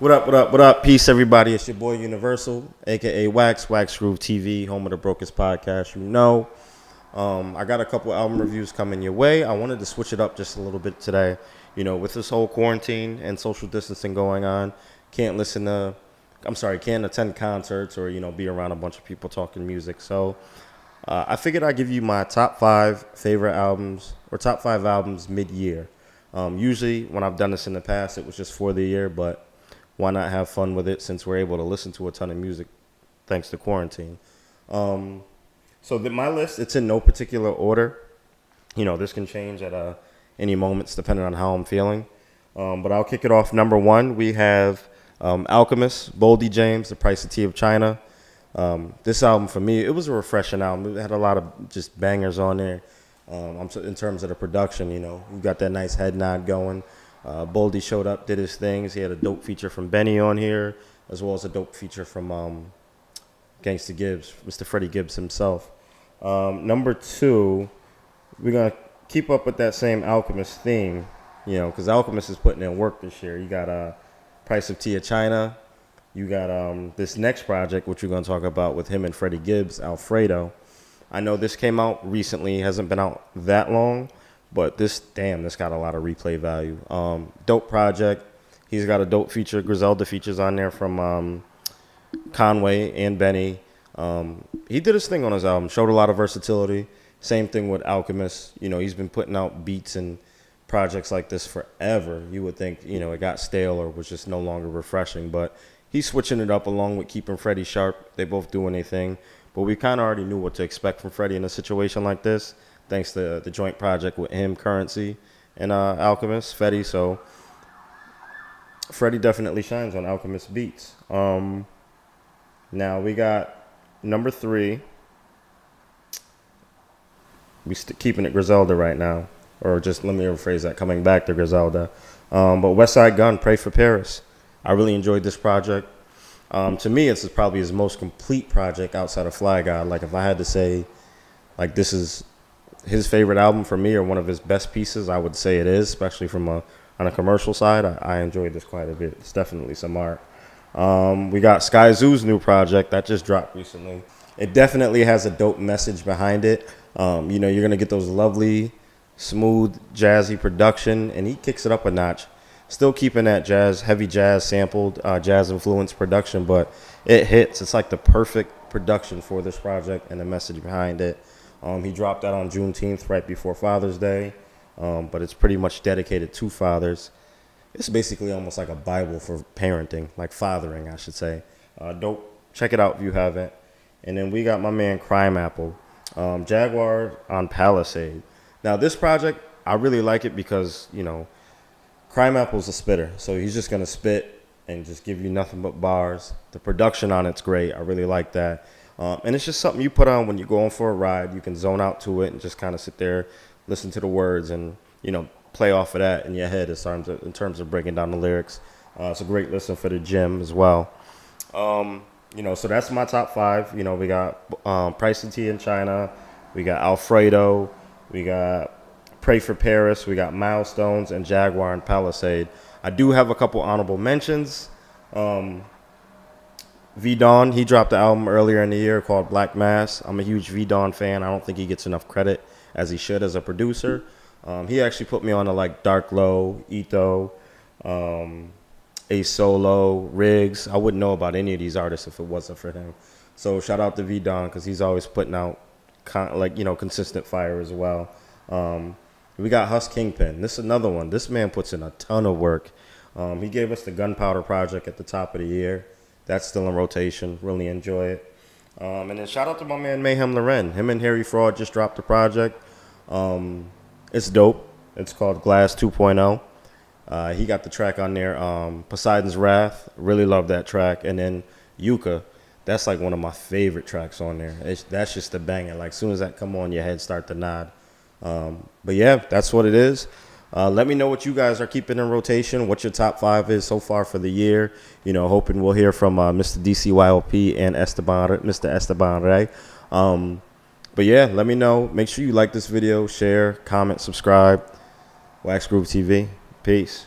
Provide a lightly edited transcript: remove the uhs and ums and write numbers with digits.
What up, what up, what up? Peace, everybody. It's your boy Universal, aka Wax Groove TV, home of the Brokest podcast. I got a couple album reviews coming your way. I wanted to switch it up just a little bit today. With this whole quarantine and social distancing going on, can't attend concerts or, be around a bunch of people talking music. So I figured I'd give you my top five favorite albums or top five albums mid-year. Usually when I've done this in the past, it was just for the year, but why not have fun with it since we're able to listen to a ton of music thanks to quarantine? My list, it's in no particular order. This can change at any moments depending on how I'm feeling. But I'll kick it off. Number one, we have Alchemist, Boldy James, The Price of Tea of China. This album, for me, it was a refreshing album. It had a lot of just bangers on there. In terms of the production, you got that nice head nod going. Boldy showed up, did his things. He had a dope feature from Benny on here, as well as a dope feature from Gangsta Gibbs, Mr. Freddie Gibbs himself. Number two, we're going to keep up with that same Alchemist theme, because Alchemist is putting in work this year. You got Price of Tea of China. You got this next project, which we're going to talk about with him and Freddie Gibbs, Alfredo. I know this came out recently, hasn't been out that long, but this got a lot of replay value. Dope project. He's got a dope feature, Griselda features on there from Conway and Benny. He did his thing on his album, showed a lot of versatility. Same thing with Alchemist. He's been putting out beats and projects like this forever. You would think, it got stale or was just no longer refreshing, but he's switching it up along with keeping Freddie sharp. They both doing their thing, but we kind of already knew what to expect from Freddie in a situation like this, thanks to the joint project with him, Currency, and Alchemist, Fetty. So Freddie definitely shines on Alchemist beats. Now we got number three. Keeping it Griselda right now, or just let me rephrase that, coming back to Griselda. But Westside Gunn, Pray for Paris. I really enjoyed this project. To me, it's probably his most complete project outside of Fly God. Like, if I had to say, like, this is his favorite album for me or one of his best pieces, I would say it is, especially on a commercial side. I enjoyed this quite a bit. It's definitely some art. We got Skyzoo's new project that just dropped recently. It definitely has a dope message behind it. You're going to get those lovely, smooth, jazzy production, and he kicks it up a notch. Still keeping that heavy jazz sampled, jazz influenced production, but it hits. It's like the perfect production for this project and the message behind it. He dropped that on Juneteenth, right before Father's Day, but it's pretty much dedicated to fathers. It's basically almost like a Bible for parenting, like fathering, I should say. Dope. Check it out if you haven't. And then we got my man Crime Apple, Jaguar on Palisade. Now, this project, I really like it because, Crime Apple's a spitter. So he's just going to spit and just give you nothing but bars. The production on it's great. I really like that. And it's just something you put on when you're going for a ride. You can zone out to it and just kind of sit there, listen to the words, and, play off of that in your head in terms of breaking down the lyrics. It's a great listen for the gym as well. So that's my top five. We got Price of Tea in China. We got Alfredo. We got Pray for Paris. We got Milestones and Jaguar and Palisade. I do have a couple honorable mentions. V-Dawn, he dropped an album earlier in the year called Black Mass. I'm a huge V-Dawn fan. I don't think he gets enough credit as he should as a producer. He actually put me on to like Dark Low, Ito, A Solo, Riggs. I wouldn't know about any of these artists if it wasn't for him. So shout out to V-Dawn because he's always putting out consistent fire as well. We got Huss Kingpin. This is another one. This man puts in a ton of work. He gave us the Gunpowder Project at the top of the year. That's still in rotation. Really enjoy it. And then shout out to my man Mayhem Loren. Him and Harry Fraud just dropped a project. It's dope. It's called Glass 2.0. He got the track on there, Poseidon's Wrath. Really love that track. And then Yucca. That's like one of my favorite tracks on there. That's just a banger. Like, as soon as that come on, your head start to nod. But yeah, that's what it is. Let me know what you guys are keeping in rotation, what your top five is so far for the year. Hoping we'll hear from Mr. DCYOP and Mr. Esteban Ray. But yeah, let me know. Make sure you like this video, share, comment, subscribe. Wax Groove TV. Peace.